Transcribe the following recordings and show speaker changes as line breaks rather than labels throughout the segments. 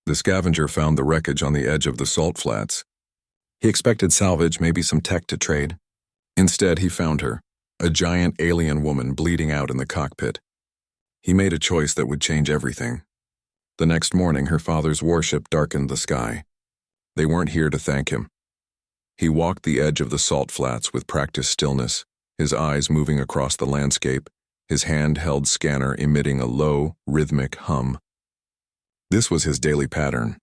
The scavenger found the wreckage on the edge of the salt flats. He expected salvage, maybe some tech to trade. Instead, he found her, a giant alien woman bleeding out in the cockpit. He made a choice that would change everything. The next morning, her father's warship darkened the sky. They weren't here to thank him. He walked the edge of the salt flats with practiced stillness, his eyes moving across the landscape, his handheld scanner emitting a low, rhythmic hum. This was his daily pattern.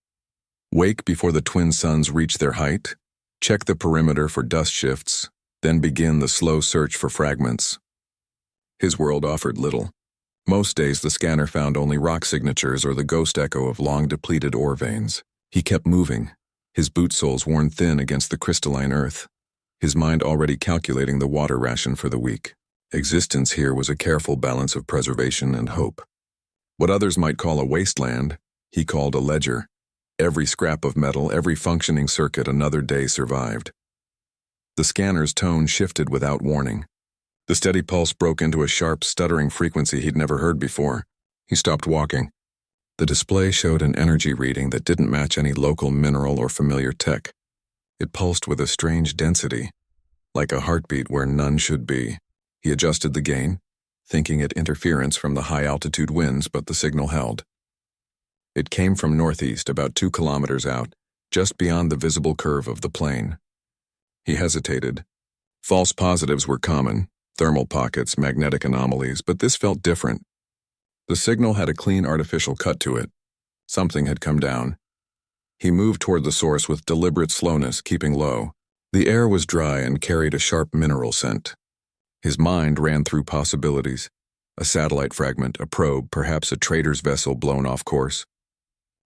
Wake before the twin suns reach their height, check the perimeter for dust shifts, then begin the slow search for fragments. His world offered little. Most days the scanner found only rock signatures or the ghost echo of long-depleted ore veins. He kept moving, his boot soles worn thin against the crystalline earth, his mind already calculating the water ration for the week. Existence here was a careful balance of preservation and hope. What others might call a wasteland, he called a ledger. Every scrap of metal, every functioning circuit another day survived. The scanner's tone shifted without warning. The steady pulse broke into a sharp, stuttering frequency he'd never heard before. He stopped walking. The display showed an energy reading that didn't match any local mineral or familiar tech. It pulsed with a strange density, like a heartbeat where none should be. He adjusted the gain, thinking it interference from the high-altitude winds, but the signal held. It came from northeast, about 2 kilometers out, just beyond the visible curve of the plane. He hesitated. False positives were common, thermal pockets, magnetic anomalies, but this felt different. The signal had a clean artificial cut to it. Something had come down. He moved toward the source with deliberate slowness, keeping low. The air was dry and carried a sharp mineral scent. His mind ran through possibilities. A satellite fragment, a probe, perhaps a trader's vessel blown off course.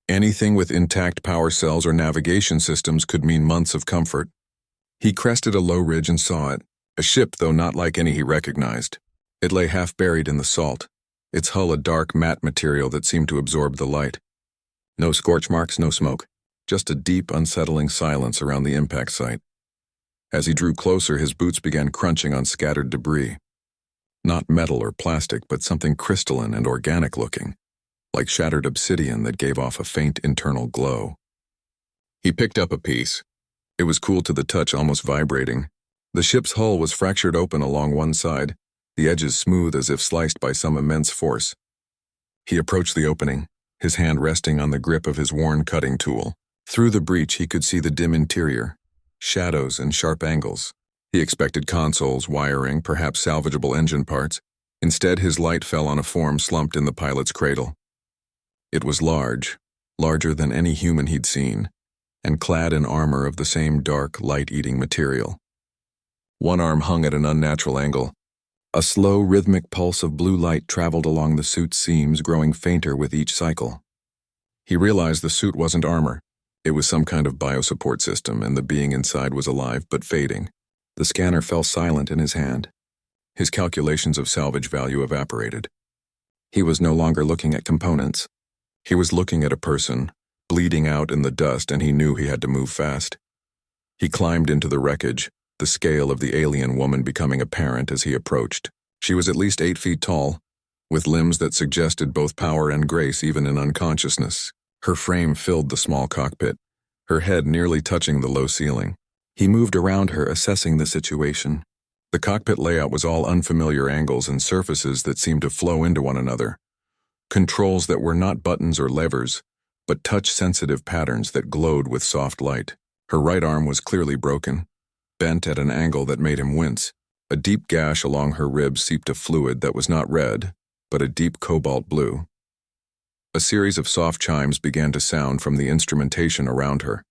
Anything with intact power cells or navigation systems could mean months of comfort. He crested a low ridge and saw it, a ship though not like any he recognized. It lay half buried in the salt, its hull a dark matte material that seemed to absorb the light. No scorch marks, no smoke, just a deep, unsettling silence around the impact site. As he drew closer, his boots began crunching on scattered debris. Not metal or plastic, but something crystalline and organic looking, like shattered obsidian that gave off a faint internal glow. He picked up a piece. It was cool to the touch, almost vibrating. The ship's hull was fractured open along one side, the edges smooth as if sliced by some immense force. He approached the opening, his hand resting on the grip of his worn cutting tool. Through the breach he could see the dim interior, shadows and sharp angles. He expected consoles, wiring, perhaps salvageable engine parts. Instead, his light fell on a form slumped in the pilot's cradle. It was large, larger than any human he'd seen, and clad in armor of the same dark, light-eating material. One arm hung at an unnatural angle. A slow, rhythmic pulse of blue light traveled along the suit's seams, growing fainter with each cycle. He realized the suit wasn't armor. It was some kind of biosupport system, and the being inside was alive but fading. The scanner fell silent in his hand. His calculations of salvage value evaporated. He was no longer looking at components. He was looking at a person, bleeding out in the dust, and he knew he had to move fast. He climbed into the wreckage, the scale of the alien woman becoming apparent as he approached. She was at least 8 feet tall, with limbs that suggested both power and grace even in unconsciousness. Her frame filled the small cockpit, her head nearly touching the low ceiling. He moved around her, assessing the situation. The cockpit layout was all unfamiliar angles and surfaces that seemed to flow into one another. Controls that were not buttons or levers, but touch-sensitive patterns that glowed with soft light. Her right arm was clearly broken, bent at an angle that made him wince. A deep gash along her ribs seeped a fluid that was not red, but a deep cobalt blue. A series of soft chimes began to sound from the instrumentation around her.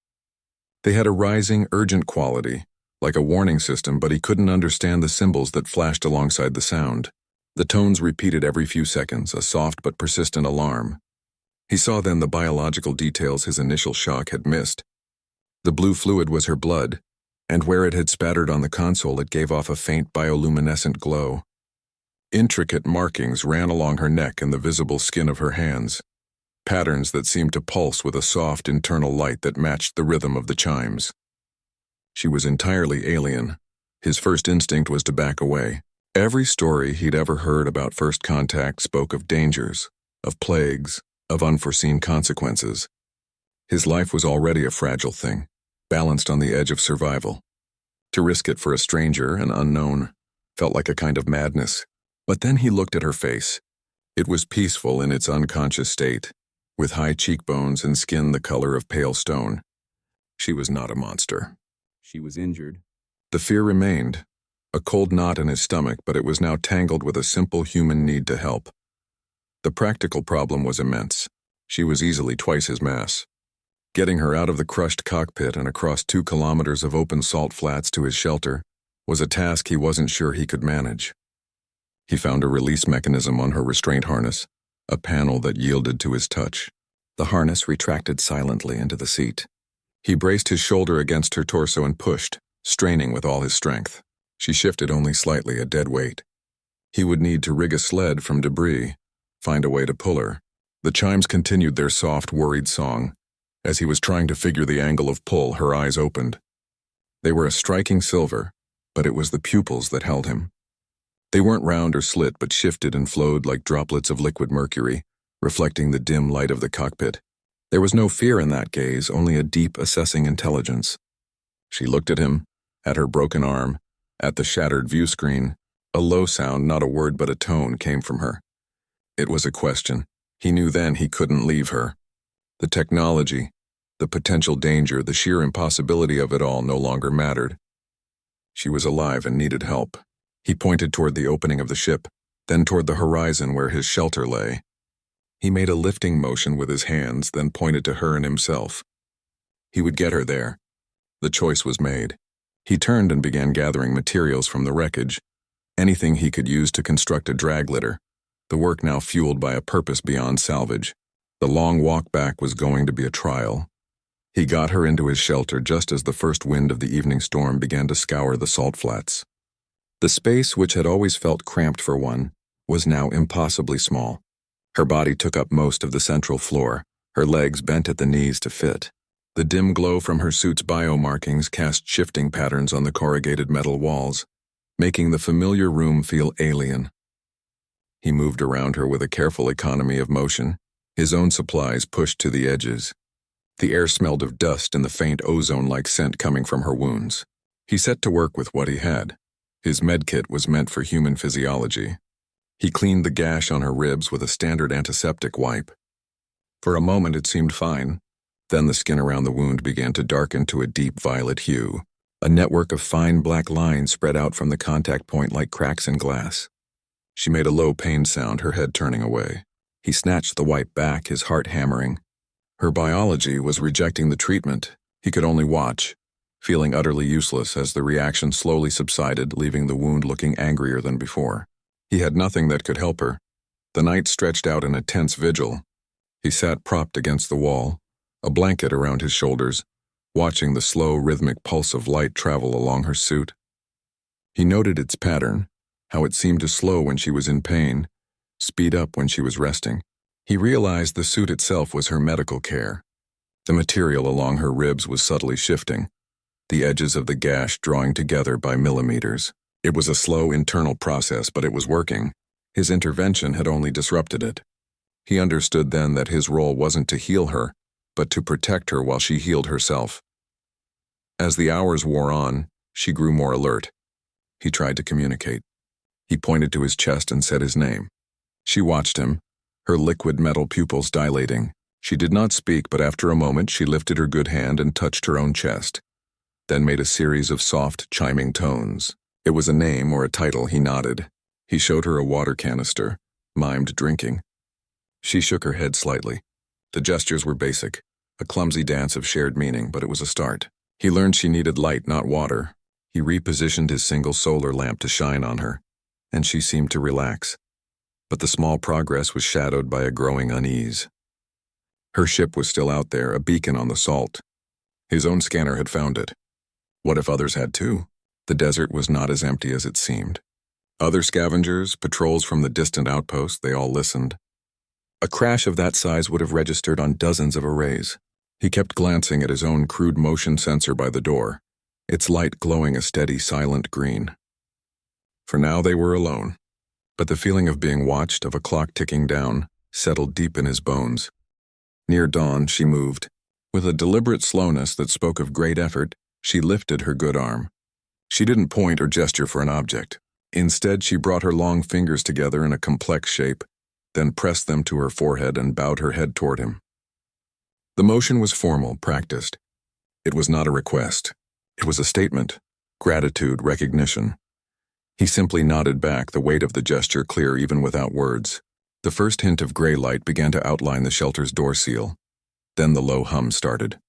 They had a rising, urgent quality, like a warning system, but he couldn't understand the symbols that flashed alongside the sound. The tones repeated every few seconds, a soft but persistent alarm. He saw then the biological details his initial shock had missed. The blue fluid was her blood, and where it had spattered on the console it gave off a faint bioluminescent glow. Intricate markings ran along her neck and the visible skin of her hands, patterns that seemed to pulse with a soft internal light that matched the rhythm of the chimes. She was entirely alien. His first instinct was to back away. Every story he'd ever heard about first contact spoke of dangers, of plagues, of unforeseen consequences. His life was already a fragile thing, balanced on the edge of survival. To risk it for a stranger, an unknown, felt like a kind of madness. But then he looked at her face. It was peaceful in its unconscious state, with high cheekbones and skin the color of pale stone. She was not a monster. She was injured. The fear remained, a cold knot in his stomach, but it was now tangled with a simple human need to help. The practical problem was immense. She was easily twice his mass. Getting her out of the crushed cockpit and across 2 kilometers of open salt flats to his shelter was a task he wasn't sure he could manage. He found a release mechanism on her restraint harness, a panel that yielded to his touch. The harness retracted silently into the seat. He braced his shoulder against her torso and pushed, straining with all his strength. She shifted only slightly, a dead weight. He would need to rig a sled from debris, find a way to pull her. The chimes continued their soft, worried song. As he was trying to figure the angle of pull, her eyes opened. They were a striking silver, but it was the pupils that held him. They weren't round or slit, but shifted and flowed like droplets of liquid mercury, reflecting the dim light of the cockpit. There was no fear in that gaze, only a deep, assessing intelligence. She looked at him, at her broken arm, at the shattered view screen. A low sound, not a word but a tone, came from her. It was a question. He knew then he couldn't leave her. The technology, the potential danger, the sheer impossibility of it all no longer mattered. She was alive and needed help. He pointed toward the opening of the ship, then toward the horizon where his shelter lay. He made a lifting motion with his hands, then pointed to her and himself. He would get her there. The choice was made. He turned and began gathering materials from the wreckage, anything he could use to construct a drag litter, the work now fueled by a purpose beyond salvage. The long walk back was going to be a trial. He got her into his shelter just as the first wind of the evening storm began to scour the salt flats. The space, which had always felt cramped for one, was now impossibly small. Her body took up most of the central floor, her legs bent at the knees to fit. The dim glow from her suit's biomarkings cast shifting patterns on the corrugated metal walls, making the familiar room feel alien. He moved around her with a careful economy of motion, his own supplies pushed to the edges. The air smelled of dust and the faint ozone-like scent coming from her wounds. He set to work with what he had. His medkit was meant for human physiology. He cleaned the gash on her ribs with a standard antiseptic wipe. For a moment it seemed fine. Then the skin around the wound began to darken to a deep violet hue. A network of fine black lines spread out from the contact point like cracks in glass. She made a low pain sound, her head turning away. He snatched the wipe back, his heart hammering. Her biology was rejecting the treatment. He could only watch, feeling utterly useless as the reaction slowly subsided, leaving the wound looking angrier than before. He had nothing that could help her. The night stretched out in a tense vigil. He sat propped against the wall, a blanket around his shoulders, watching the slow, rhythmic pulse of light travel along her suit. He noted its pattern, how it seemed to slow when she was in pain, speed up when she was resting. He realized the suit itself was her medical care. The material along her ribs was subtly shifting, the edges of the gash drawing together by millimeters. It was a slow internal process, but it was working. His intervention had only disrupted it. He understood then that his role wasn't to heal her, but to protect her while she healed herself. As the hours wore on, she grew more alert. He tried to communicate. He pointed to his chest and said his name. She watched him, her liquid metal pupils dilating. She did not speak, but after a moment she lifted her good hand and touched her own chest, then made a series of soft, chiming tones. It was a name or a title. He nodded. He showed her a water canister, mimed drinking. She shook her head slightly. The gestures were basic, a clumsy dance of shared meaning, but it was a start. He learned she needed light, not water. He repositioned his single solar lamp to shine on her, and she seemed to relax. But the small progress was shadowed by a growing unease. Her ship was still out there, a beacon on the salt. His own scanner had found it. What if others had too? The desert was not as empty as it seemed. Other scavengers, patrols from the distant outpost, they all listened. A crash of that size would have registered on dozens of arrays. He kept glancing at his own crude motion sensor by the door, its light glowing a steady, silent green. For now they were alone, but the feeling of being watched, of a clock ticking down, settled deep in his bones. Near dawn, she moved. With a deliberate slowness that spoke of great effort, she lifted her good arm. She didn't point or gesture for an object. Instead, she brought her long fingers together in a complex shape, then pressed them to her forehead and bowed her head toward him. The motion was formal, practiced. It was not a request. It was a statement, gratitude, recognition. He simply nodded back, the weight of the gesture clear even without words. The first hint of gray light began to outline the shelter's door seal. Then the low hum started.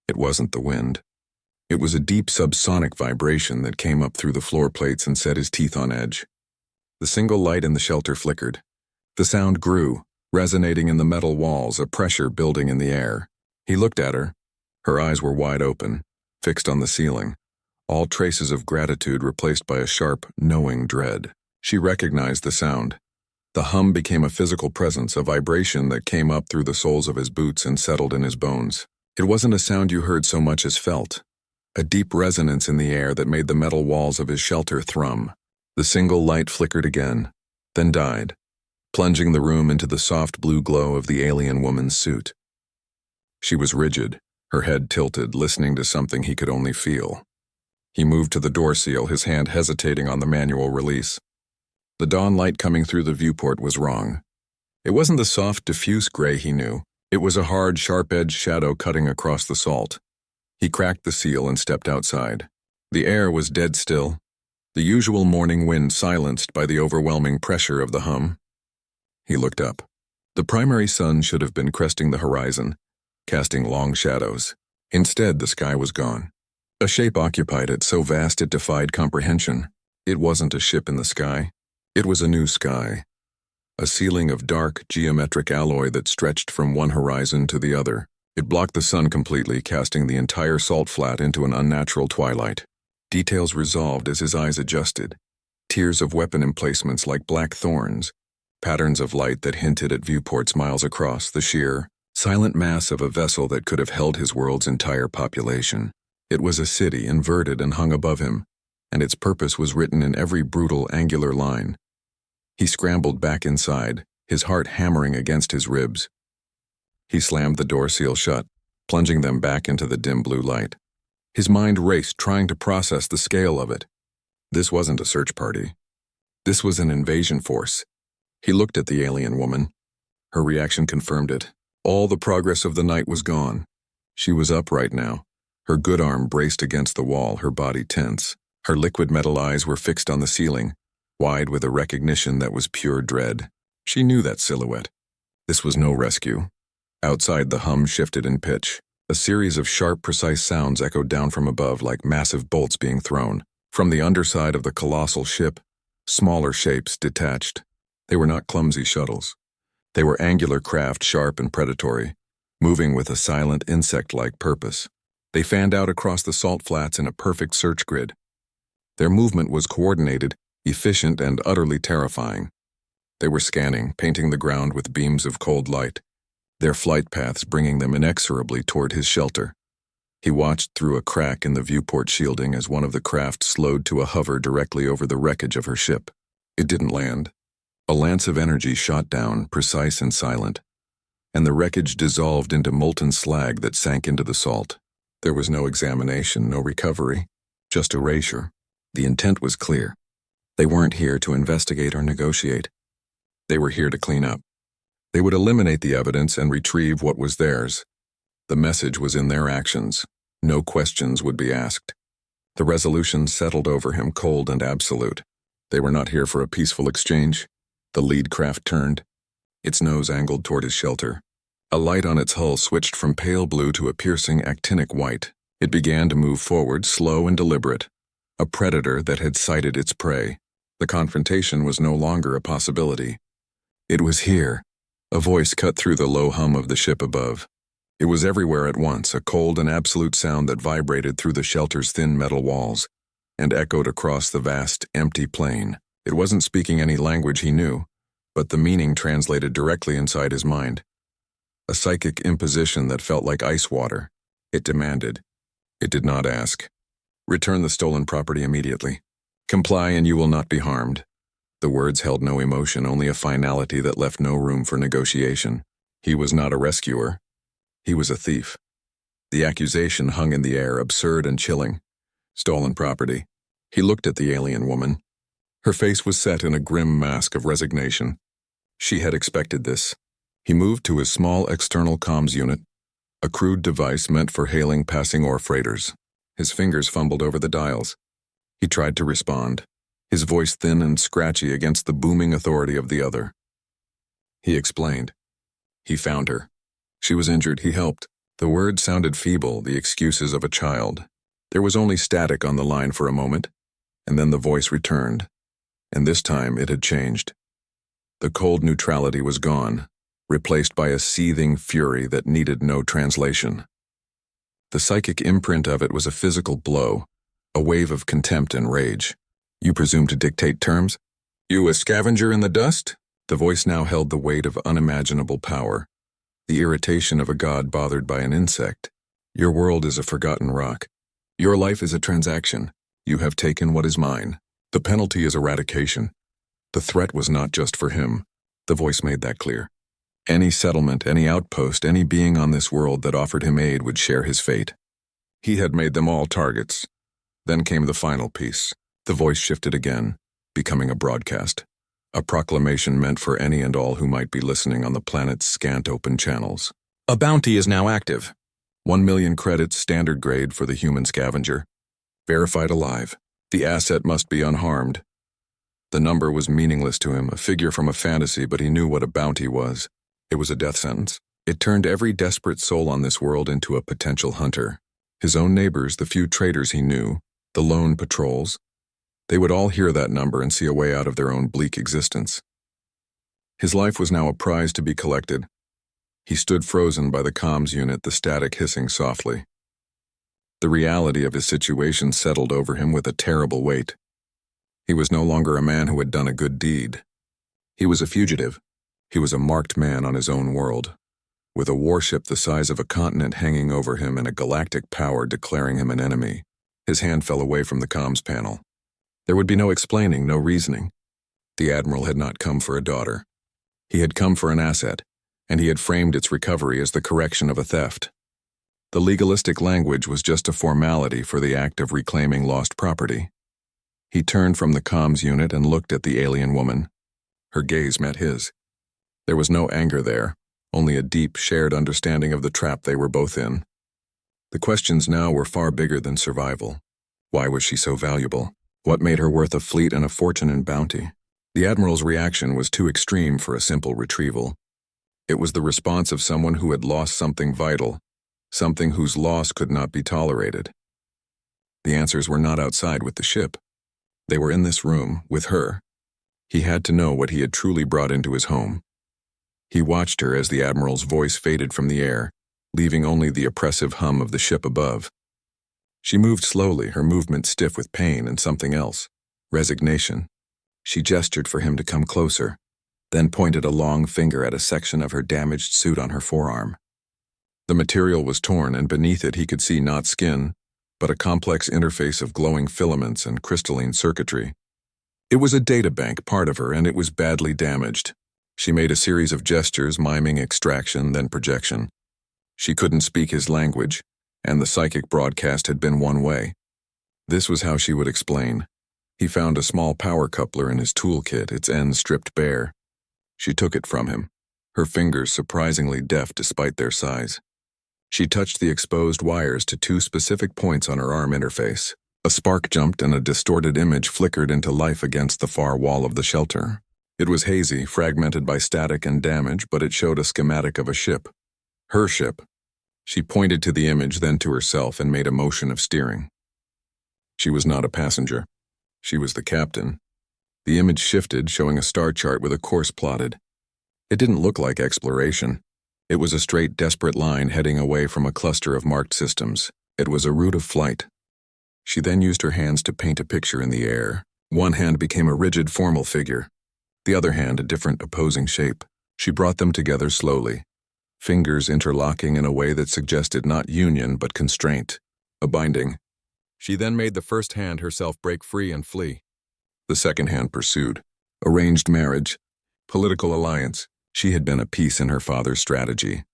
It wasn't the wind. It was a deep subsonic vibration that came up through the floor plates and set his teeth on edge. The single light in the shelter flickered. The sound grew, resonating in the metal walls, a pressure building in the air. He looked at her. Her eyes were wide open, fixed on the ceiling, all traces of gratitude replaced by a sharp, knowing dread. She recognized the sound. The hum became a physical presence, a vibration that came up through the soles of his boots and settled in his bones. It wasn't a sound you heard so much as felt, a deep resonance in the air that made the metal walls of his shelter thrum. The single light flickered again, then died, plunging the room into the soft blue glow of the alien woman's suit. She was rigid, her head tilted, listening to something he could only feel. He moved to the door seal, his hand hesitating on the manual release. The dawn light coming through the viewport was wrong. It wasn't the soft, diffuse gray he knew. It was a hard, sharp-edged shadow cutting across the salt. He cracked the seal and stepped outside. The air was dead still, the usual morning wind silenced by the overwhelming pressure of the hum. He looked up. The primary sun should have been cresting the horizon, casting long shadows. Instead, the sky was gone. A shape occupied it, so vast it defied comprehension. It wasn't a ship in the sky. It was a new sky. A ceiling of dark, geometric alloy that stretched from one horizon to the other. It blocked the sun completely, casting the entire salt flat into an unnatural twilight. Details resolved as his eyes adjusted. Tiers of weapon emplacements like black thorns, patterns of light that hinted at viewports miles across, the sheer, silent mass of a vessel that could have held his world's entire population. It was a city, inverted and hung above him, and its purpose was written in every brutal, angular line. He scrambled back inside, his heart hammering against his ribs. He slammed the door seal shut, plunging them back into the dim blue light. His mind raced, trying to process the scale of it. This wasn't a search party. This was an invasion force. He looked at the alien woman. Her reaction confirmed it. All the progress of the night was gone. She was upright now, her good arm braced against the wall, her body tense. Her liquid metal eyes were fixed on the ceiling, wide with a recognition that was pure dread. She knew that silhouette. This was no rescue. Outside, the hum shifted in pitch. A series of sharp, precise sounds echoed down from above like massive bolts being thrown. From the underside of the colossal ship, smaller shapes detached. They were not clumsy shuttles. They were angular craft, sharp and predatory, moving with a silent, insect-like purpose. They fanned out across the salt flats in a perfect search grid. Their movement was coordinated, efficient, and utterly terrifying. They were scanning, painting the ground with beams of cold light, their flight paths bringing them inexorably toward his shelter. He watched through a crack in the viewport shielding as one of the craft slowed to a hover directly over the wreckage of her ship. It didn't land. A lance of energy shot down, precise and silent, and the wreckage dissolved into molten slag that sank into the salt. There was no examination, no recovery, just erasure. The intent was clear. They weren't here to investigate or negotiate. They were here to clean up. They would eliminate the evidence and retrieve what was theirs. The message was in their actions. No questions would be asked. The resolution settled over him, cold and absolute. They were not here for a peaceful exchange. The lead craft turned, its nose angled toward his shelter. A light on its hull switched from pale blue to a piercing actinic white. It began to move forward, slow and deliberate. A predator that had sighted its prey. The confrontation was no longer a possibility. It was here. A voice cut through the low hum of the ship above. It was everywhere at once, a cold and absolute sound that vibrated through the shelter's thin metal walls and echoed across the vast, empty plain. It wasn't speaking any language he knew, but the meaning translated directly inside his mind. A psychic imposition that felt like ice water. It demanded. It did not ask. Return the stolen property immediately. Comply and you will not be harmed. The words held no emotion, only a finality that left no room for negotiation. He was not a rescuer. He was a thief. The accusation hung in the air, absurd and chilling. Stolen property. He looked at the alien woman. Her face was set in a grim mask of resignation. She had expected this. He moved to his small external comms unit, a crude device meant for hailing passing ore freighters. His fingers fumbled over the dials. He tried to respond, his voice thin and scratchy against the booming authority of the other. He explained. He found her. She was injured, he helped. The words sounded feeble, the excuses of a child. There was only static on the line for a moment, and then the voice returned. And this time it had changed. The cold neutrality was gone, replaced by a seething fury that needed no translation. The psychic imprint of it was a physical blow, a wave of contempt and rage. You presume to dictate terms? You a scavenger in the dust? The voice now held the weight of unimaginable power, the irritation of a god bothered by an insect. Your world is a forgotten rock. Your life is a transaction. You have taken what is mine. The penalty is eradication. The threat was not just for him. The voice made that clear. Any settlement, any outpost, any being on this world that offered him aid would share his fate. He had made them all targets. Then came the final piece. The voice shifted again, becoming a broadcast. A proclamation meant for any and all who might be listening on the planet's scant open channels. A bounty is now active. 1 million credits standard grade for the human scavenger. Verified alive. The asset must be unharmed. The number was meaningless to him, a figure from a fantasy, but he knew what a bounty was. It was a death sentence. It turned every desperate soul on this world into a potential hunter. His own neighbors, the few traders he knew, the lone patrols, they would all hear that number and see a way out of their own bleak existence. His life was now a prize to be collected. He stood frozen by the comms unit, the static hissing softly. The reality of his situation settled over him with a terrible weight. He was no longer a man who had done a good deed. He was a fugitive. He was a marked man on his own world, with a warship the size of a continent hanging over him and a galactic power declaring him an enemy. His hand fell away from the comms panel. There would be no explaining, no reasoning. The Admiral had not come for a daughter. He had come for an asset, and he had framed its recovery as the correction of a theft. The legalistic language was just a formality for the act of reclaiming lost property. He turned from the comms unit and looked at the alien woman. Her gaze met his. There was no anger there, only a deep, shared understanding of the trap they were both in. The questions now were far bigger than survival. Why was she so valuable? What made her worth a fleet and a fortune in bounty? The Admiral's reaction was too extreme for a simple retrieval. It was the response of someone who had lost something vital, something whose loss could not be tolerated. The answers were not outside with the ship. They were in this room, with her. He had to know what he had truly brought into his home. He watched her as the Admiral's voice faded from the air, leaving only the oppressive hum of the ship above. She moved slowly, her movement stiff with pain and something else, resignation. She gestured for him to come closer, then pointed a long finger at a section of her damaged suit on her forearm. The material was torn, and beneath it he could see not skin, but a complex interface of glowing filaments and crystalline circuitry. It was a databank, part of her, and it was badly damaged. She made a series of gestures, miming extraction, then projection. She couldn't speak his language, and the psychic broadcast had been one way. This was how she would explain. He found a small power coupler in his toolkit, its ends stripped bare. She took it from him, her fingers surprisingly deft despite their size. She touched the exposed wires to 2 specific points on her arm interface. A spark jumped and a distorted image flickered into life against the far wall of the shelter. It was hazy, fragmented by static and damage, but it showed a schematic of a ship. Her ship. She pointed to the image, then to herself, and made a motion of steering. She was not a passenger. She was the captain. The image shifted, showing a star chart with a course plotted. It didn't look like exploration. It was a straight, desperate line heading away from a cluster of marked systems. It was a route of flight. She then used her hands to paint a picture in the air. One hand became a rigid, formal figure. The other hand a different, opposing shape. She brought them together slowly, fingers interlocking in a way that suggested not union but constraint, a binding. She then made the first hand herself break free and flee. The second hand pursued. Arranged marriage, political alliance. She had been a piece in her father's strategy,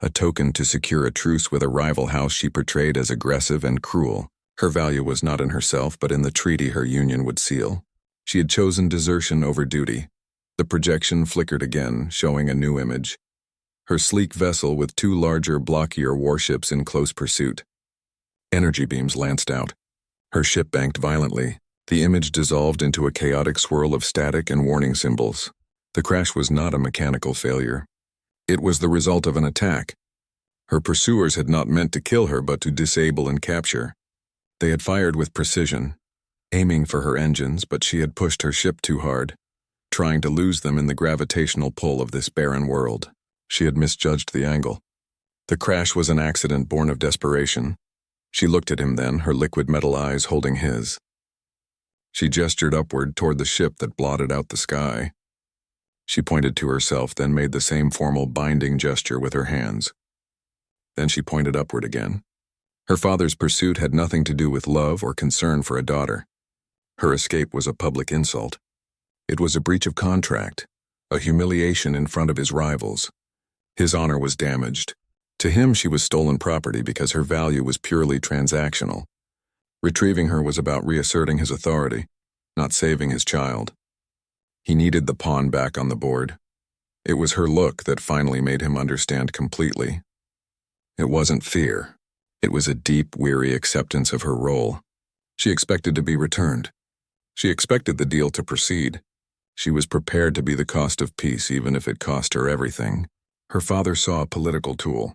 a token to secure a truce with a rival house she portrayed as aggressive and cruel. Her value was not in herself, but in the treaty her union would seal. She had chosen desertion over duty. The projection flickered again, showing a new image. Her sleek vessel with two larger, blockier warships in close pursuit. Energy beams lanced out. Her ship banked violently. The image dissolved into a chaotic swirl of static and warning symbols. The crash was not a mechanical failure. It was the result of an attack. Her pursuers had not meant to kill her, but to disable and capture. They had fired with precision, aiming for her engines, but she had pushed her ship too hard, trying to lose them in the gravitational pull of this barren world. She had misjudged the angle. The crash was an accident born of desperation. She looked at him then, her liquid metal eyes holding his. She gestured upward toward the ship that blotted out the sky. She pointed to herself, then made the same formal binding gesture with her hands. Then she pointed upward again. Her father's pursuit had nothing to do with love or concern for a daughter. Her escape was a public insult. It was a breach of contract, a humiliation in front of his rivals. His honor was damaged. To him, she was stolen property because her value was purely transactional. Retrieving her was about reasserting his authority, not saving his child. He needed the pawn back on the board. It was her look that finally made him understand completely. It wasn't fear. It was a deep, weary acceptance of her role. She expected to be returned. She expected the deal to proceed. She was prepared to be the cost of peace, even if it cost her everything. Her father saw a political tool.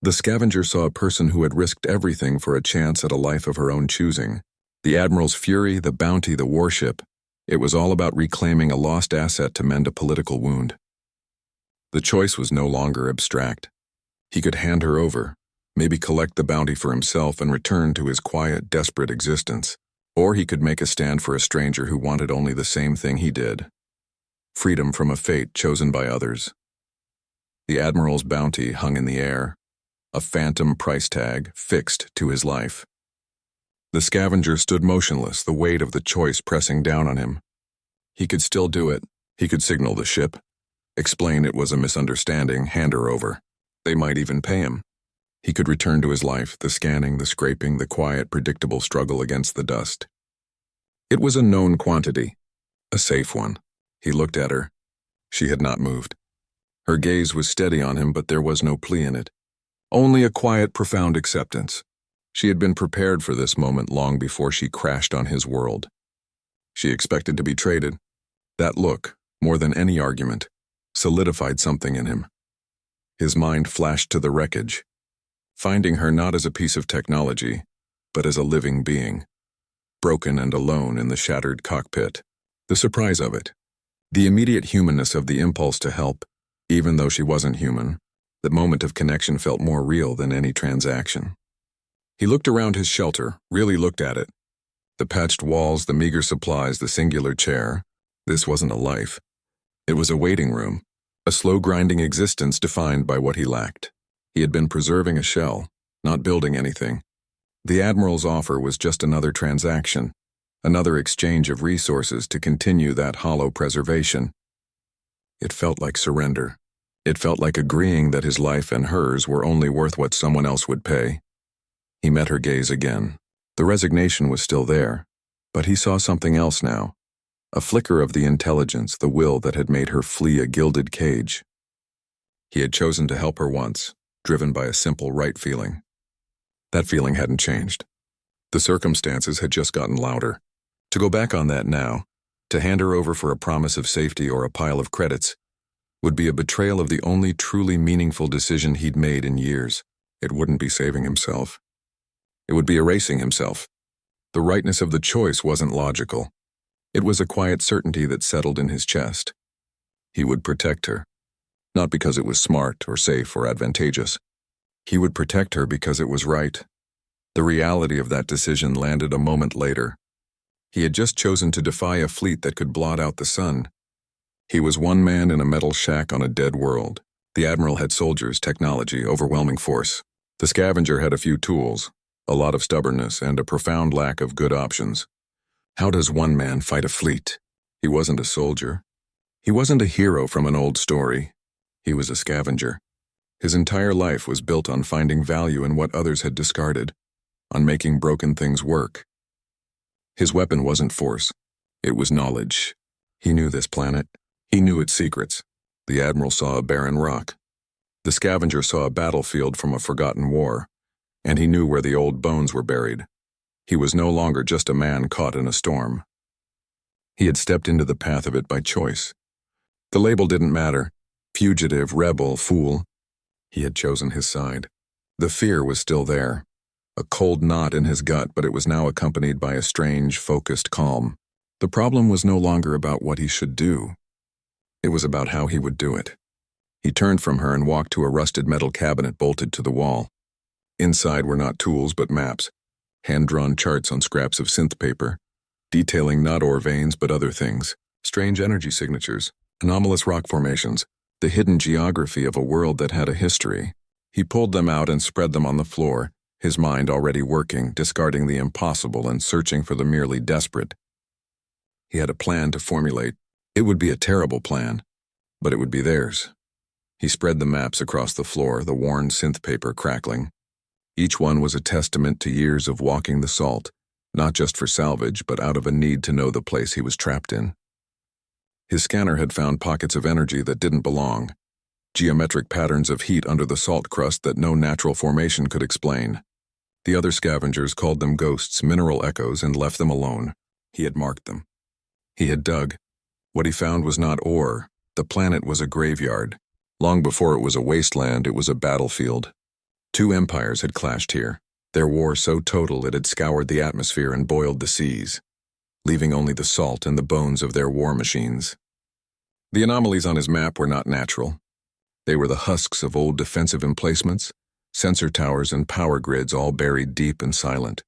The scavenger saw a person who had risked everything for a chance at a life of her own choosing. The Admiral's fury, the bounty, the warship. It was all about reclaiming a lost asset to mend a political wound. The choice was no longer abstract. He could hand her over, maybe collect the bounty for himself and return to his quiet, desperate existence. Or he could make a stand for a stranger who wanted only the same thing he did. Freedom from a fate chosen by others. The Admiral's bounty hung in the air, a phantom price tag fixed to his life. The scavenger stood motionless, the weight of the choice pressing down on him. He could still do it. He could signal the ship, explain it was a misunderstanding, hand her over. They might even pay him. He could return to his life, the scanning, the scraping, the quiet, predictable struggle against the dust. It was a known quantity, a safe one. He looked at her. She had not moved. Her gaze was steady on him, but there was no plea in it. Only a quiet, profound acceptance. She had been prepared for this moment long before she crashed on his world. She expected to be traded. That look, more than any argument, solidified something in him. His mind flashed to the wreckage, finding her not as a piece of technology, but as a living being, broken and alone in the shattered cockpit. The surprise of it, the immediate humanness of the impulse to help, even though she wasn't human, the moment of connection felt more real than any transaction. He looked around his shelter, really looked at it. The patched walls, the meager supplies, the singular chair. This wasn't a life. It was a waiting room, a slow grinding existence defined by what he lacked. He had been preserving a shell, not building anything. The Admiral's offer was just another transaction, another exchange of resources to continue that hollow preservation. It felt like surrender. It felt like agreeing that his life and hers were only worth what someone else would pay. He met her gaze again. The resignation was still there, but he saw something else now. A flicker of the intelligence, the will that had made her flee a gilded cage. He had chosen to help her once, driven by a simple right feeling. That feeling hadn't changed. The circumstances had just gotten louder. To go back on that now, to hand her over for a promise of safety or a pile of credits, would be a betrayal of the only truly meaningful decision he'd made in years. It wouldn't be saving himself. It would be erasing himself. The rightness of the choice wasn't logical. It was a quiet certainty that settled in his chest. He would protect her, not because it was smart or safe or advantageous. He would protect her because it was right. The reality of that decision landed a moment later. He had just chosen to defy a fleet that could blot out the sun. He was one man in a metal shack on a dead world. The Admiral had soldiers, technology, overwhelming force. The scavenger had a few tools, a lot of stubbornness, and a profound lack of good options. How does one man fight a fleet? He wasn't a soldier. He wasn't a hero from an old story. He was a scavenger. His entire life was built on finding value in what others had discarded, on making broken things work. His weapon wasn't force. It was knowledge. He knew this planet. He knew its secrets. The Admiral saw a barren rock. The Scavenger saw a battlefield from a forgotten war, and he knew where the old bones were buried. He was no longer just a man caught in a storm. He had stepped into the path of it by choice. The label didn't matter. Fugitive, rebel, fool. He had chosen his side. The fear was still there. A cold knot in his gut, but it was now accompanied by a strange, focused calm. The problem was no longer about what he should do. It was about how he would do it. He turned from her and walked to a rusted metal cabinet bolted to the wall. Inside were not tools but maps, hand-drawn charts on scraps of synth paper, detailing not ore veins but other things, strange energy signatures, anomalous rock formations, the hidden geography of a world that had a history. He pulled them out and spread them on the floor, his mind already working, discarding the impossible and searching for the merely desperate. He had a plan to formulate. It would be a terrible plan, but it would be theirs. He spread the maps across the floor, the worn synth paper crackling. Each one was a testament to years of walking the salt, not just for salvage, but out of a need to know the place he was trapped in. His scanner had found pockets of energy that didn't belong, geometric patterns of heat under the salt crust that no natural formation could explain. The other scavengers called them ghosts, mineral echoes, and left them alone. He had marked them. He had dug. What he found was not ore. The planet was a graveyard. Long before it was a wasteland, it was a battlefield. Two empires had clashed here, their war so total it had scoured the atmosphere and boiled the seas, leaving only the salt and the bones of their war machines. The anomalies on his map were not natural. They were the husks of old defensive emplacements, sensor towers and power grids all buried deep and silent.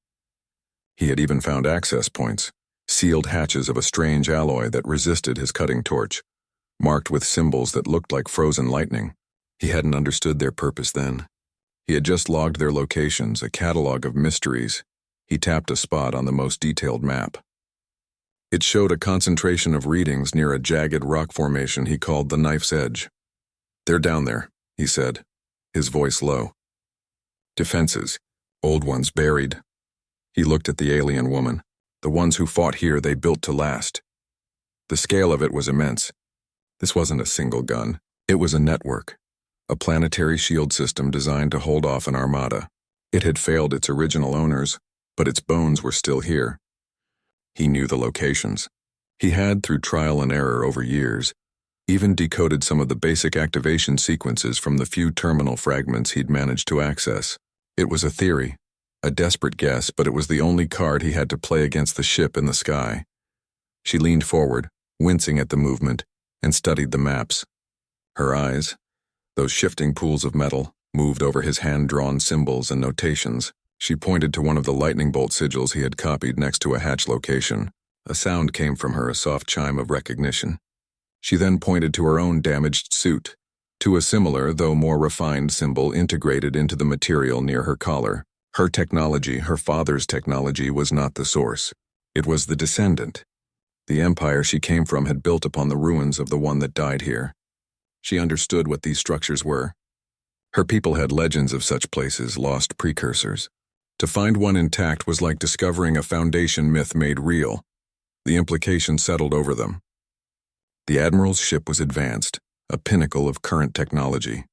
He had even found access points, sealed hatches of a strange alloy that resisted his cutting torch, marked with symbols that looked like frozen lightning. He hadn't understood their purpose then. He had just logged their locations, a catalog of mysteries. He tapped a spot on the most detailed map. It showed a concentration of readings near a jagged rock formation he called the Knife's Edge. "They're down there," he said, his voice low. "Defenses, old ones buried." He looked at the alien woman. The ones who fought here they built to last. The scale of it was immense. This wasn't a single gun. It was a network, a planetary shield system designed to hold off an armada. It had failed its original owners, but its bones were still here. He knew the locations. He had, through trial and error over years, even decoded some of the basic activation sequences from the few terminal fragments he'd managed to access. It was a theory, a desperate guess, but it was the only card he had to play against the ship in the sky. She leaned forward, wincing at the movement, and studied the maps. Her eyes, those shifting pools of metal, moved over his hand-drawn symbols and notations. She pointed to one of the lightning bolt sigils he had copied next to a hatch location. A sound came from her, a soft chime of recognition. She then pointed to her own damaged suit, to a similar, though more refined symbol integrated into the material near her collar. Her technology, her father's technology, was not the source. It was the descendant. The empire she came from had built upon the ruins of the one that died here. She understood what these structures were. Her people had legends of such places, lost precursors. To find one intact was like discovering a foundation myth made real. The implications settled over them. The Admiral's ship was advanced, a pinnacle of current technology.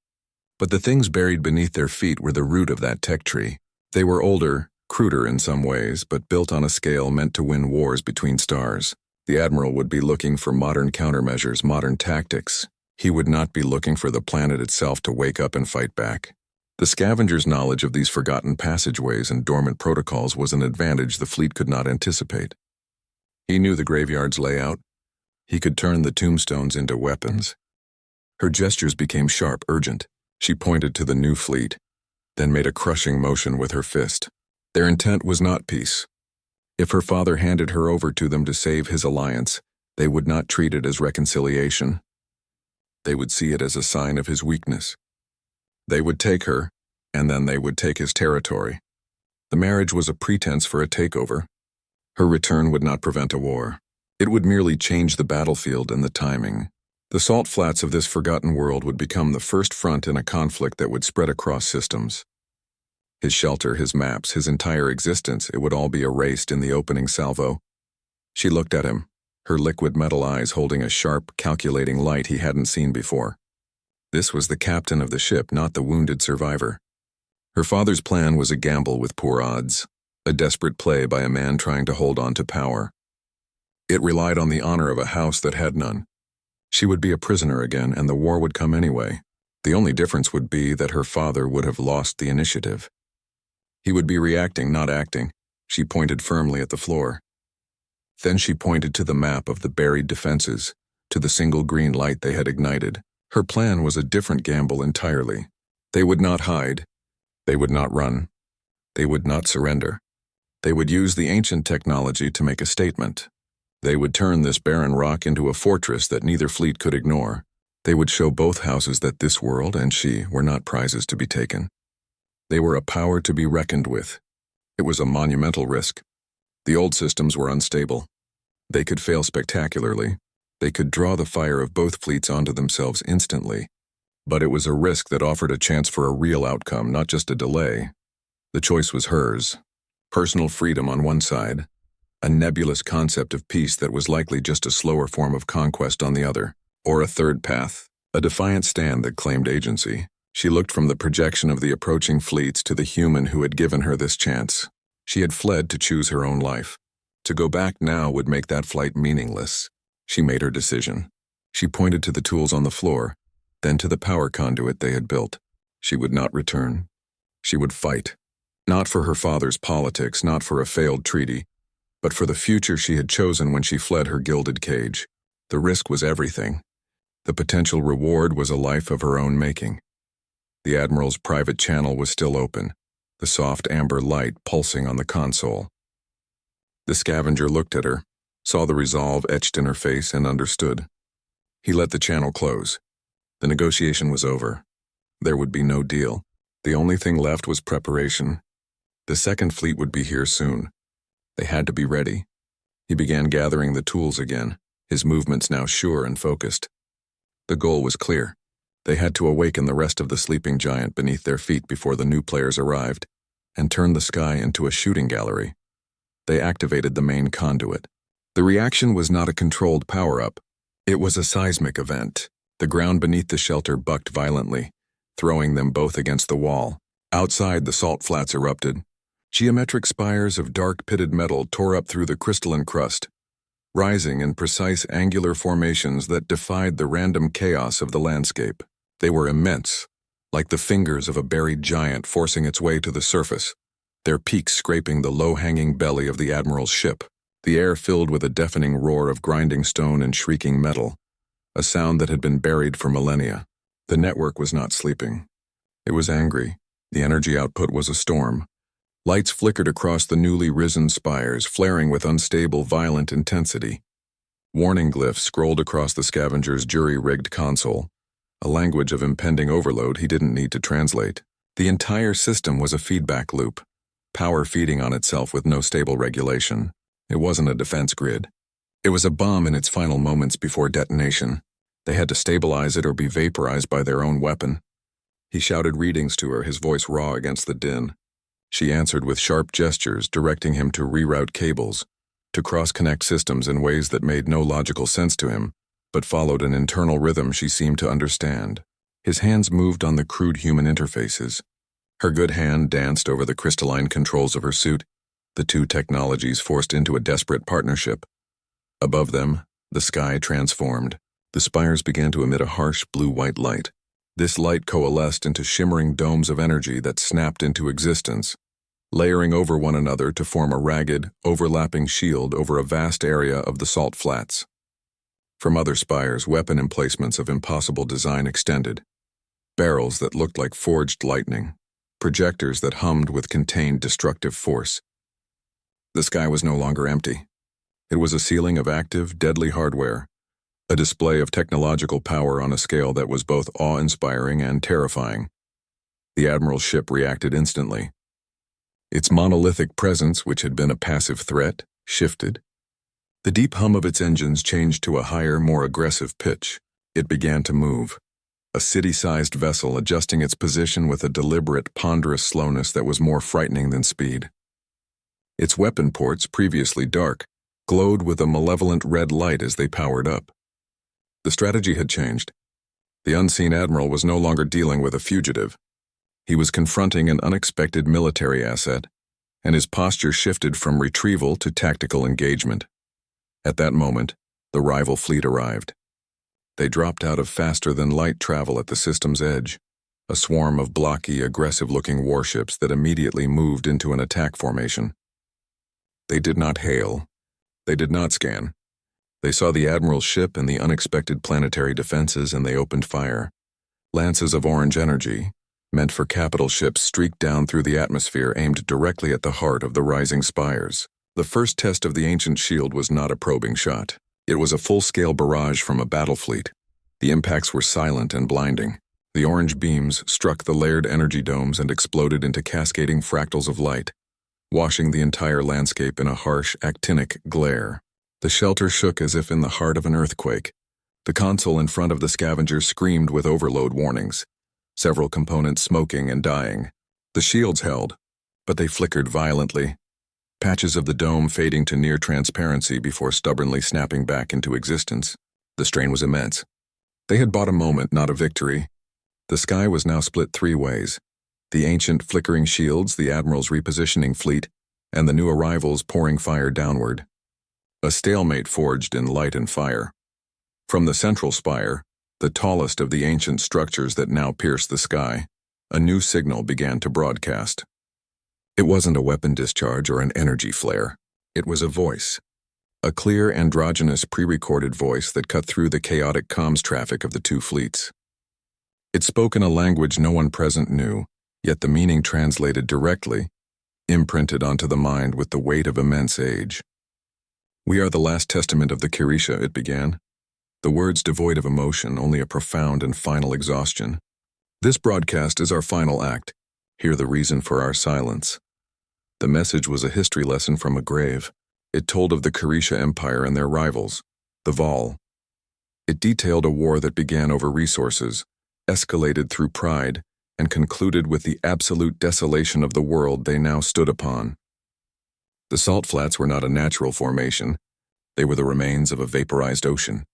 But the things buried beneath their feet were the root of that tech tree. They were older, cruder in some ways, but built on a scale meant to win wars between stars. The Admiral would be looking for modern countermeasures, modern tactics. He would not be looking for the planet itself to wake up and fight back. The Scavenger's knowledge of these forgotten passageways and dormant protocols was an advantage the fleet could not anticipate. He knew the graveyard's layout. He could turn the tombstones into weapons. Her gestures became sharp, urgent. She pointed to the new fleet, then made a crushing motion with her fist. Their intent was not peace. If her father handed her over to them to save his alliance, they would not treat it as reconciliation. They would see it as a sign of his weakness. They would take her, and then they would take his territory. The marriage was a pretense for a takeover. Her return would not prevent a war. It would merely change the battlefield and the timing. The salt flats of this forgotten world would become the first front in a conflict that would spread across systems. His shelter, his maps, his entire existence, it would all be erased in the opening salvo. She looked at him, her liquid metal eyes holding a sharp, calculating light he hadn't seen before. This was the captain of the ship, not the wounded survivor. Her father's plan was a gamble with poor odds, a desperate play by a man trying to hold on to power. It relied on the honor of a house that had none. She would be a prisoner again, and the war would come anyway. The only difference would be that her father would have lost the initiative. He would be reacting, not acting. She pointed firmly at the floor. Then she pointed to the map of the buried defenses, to the single green light they had ignited. Her plan was a different gamble entirely. They would not hide. They would not run. They would not surrender. They would use the ancient technology to make a statement. They would turn this barren rock into a fortress that neither fleet could ignore. They would show both houses that this world and she were not prizes to be taken. They were a power to be reckoned with. It was a monumental risk. The old systems were unstable. They could fail spectacularly. They could draw the fire of both fleets onto themselves instantly. But it was a risk that offered a chance for a real outcome, not just a delay. The choice was hers. Personal freedom on one side, a nebulous concept of peace that was likely just a slower form of conquest on the other, or a third path, a defiant stand that claimed agency. She looked from the projection of the approaching fleets to the human who had given her this chance. She had fled to choose her own life. To go back now would make that flight meaningless. She made her decision. She pointed to the tools on the floor, then to the power conduit they had built. She would not return. She would fight. Not for her father's politics, not for a failed treaty, but for the future she had chosen when she fled her gilded cage. The risk was everything. The potential reward was a life of her own making. The Admiral's private channel was still open, the soft amber light pulsing on the console. The scavenger looked at her, saw the resolve etched in her face, and understood. He let the channel close. The negotiation was over. There would be no deal. The only thing left was preparation. The second fleet would be here soon. They had to be ready. He began gathering the tools again, his movements now sure and focused. The goal was clear. They had to awaken the rest of the sleeping giant beneath their feet before the new players arrived, and turn the sky into a shooting gallery. They activated the main conduit. The reaction was not a controlled power-up. It was a seismic event. The ground beneath the shelter bucked violently, throwing them both against the wall. Outside, the salt flats erupted. Geometric spires of dark pitted metal tore up through the crystalline crust, rising in precise angular formations that defied the random chaos of the landscape. They were immense, like the fingers of a buried giant forcing its way to the surface, their peaks scraping the low-hanging belly of the Admiral's ship. The air filled with a deafening roar of grinding stone and shrieking metal, a sound that had been buried for millennia. The network was not sleeping. It was angry. The energy output was a storm. Lights flickered across the newly risen spires, flaring with unstable, violent intensity. Warning glyphs scrolled across the scavenger's jury-rigged console, a language of impending overload he didn't need to translate. The entire system was a feedback loop, power feeding on itself with no stable regulation. It wasn't a defense grid. It was a bomb in its final moments before detonation. They had to stabilize it or be vaporized by their own weapon. He shouted readings to her, his voice raw against the din. She answered with sharp gestures, directing him to reroute cables, to cross-connect systems in ways that made no logical sense to him, but followed an internal rhythm she seemed to understand. His hands moved on the crude human interfaces. Her good hand danced over the crystalline controls of her suit. The two technologies forced into a desperate partnership. Above them, the sky transformed. The spires began to emit a harsh blue-white light. This light coalesced into shimmering domes of energy that snapped into existence, layering over one another to form a ragged, overlapping shield over a vast area of the salt flats. From other spires, weapon emplacements of impossible design extended. Barrels that looked like forged lightning. Projectors that hummed with contained destructive force. The sky was no longer empty. It was a ceiling of active, deadly hardware, a display of technological power on a scale that was both awe-inspiring and terrifying. The Admiral's ship reacted instantly. Its monolithic presence, which had been a passive threat, shifted. The deep hum of its engines changed to a higher, more aggressive pitch. It began to move, a city-sized vessel adjusting its position with a deliberate, ponderous slowness that was more frightening than speed. Its weapon ports, previously dark, glowed with a malevolent red light as they powered up. The strategy had changed. The unseen Admiral was no longer dealing with a fugitive. He was confronting an unexpected military asset, and his posture shifted from retrieval to tactical engagement. At that moment, the rival fleet arrived. They dropped out of faster-than-light travel at the system's edge, a swarm of blocky, aggressive-looking warships that immediately moved into an attack formation. They did not hail. They did not scan. They saw the Admiral's ship and the unexpected planetary defenses, and they opened fire. Lances of orange energy, meant for capital ships, streaked down through the atmosphere, aimed directly at the heart of the rising spires. The first test of the ancient shield was not a probing shot. It was a full-scale barrage from a battle fleet. The impacts were silent and blinding. The orange beams struck the layered energy domes and exploded into cascading fractals of light, washing the entire landscape in a harsh, actinic glare. The shelter shook as if in the heart of an earthquake. The console in front of the scavengers screamed with overload warnings, several components smoking and dying. The shields held, but they flickered violently, patches of the dome fading to near transparency before stubbornly snapping back into existence. The strain was immense. They had bought a moment, not a victory. The sky was now split three ways: the ancient flickering shields, the Admiral's repositioning fleet, and the new arrivals pouring fire downward. A stalemate forged in light and fire. From the central spire, the tallest of the ancient structures that now pierced the sky, a new signal began to broadcast. It wasn't a weapon discharge or an energy flare. It was a voice. A clear, androgynous, pre-recorded voice that cut through the chaotic comms traffic of the two fleets. It spoke in a language no one present knew, yet the meaning translated directly, imprinted onto the mind with the weight of immense age. "We are the last testament of the Kirisha," it began. The words devoid of emotion, only a profound and final exhaustion. "This broadcast is our final act. Hear the reason for our silence." The message was a history lesson from a grave. It told of the Kirisha Empire and their rivals, the Vol. It detailed a war that began over resources, escalated through pride, and concluded with the absolute desolation of the world they now stood upon. The salt flats were not a natural formation. They were the remains of a vaporized ocean.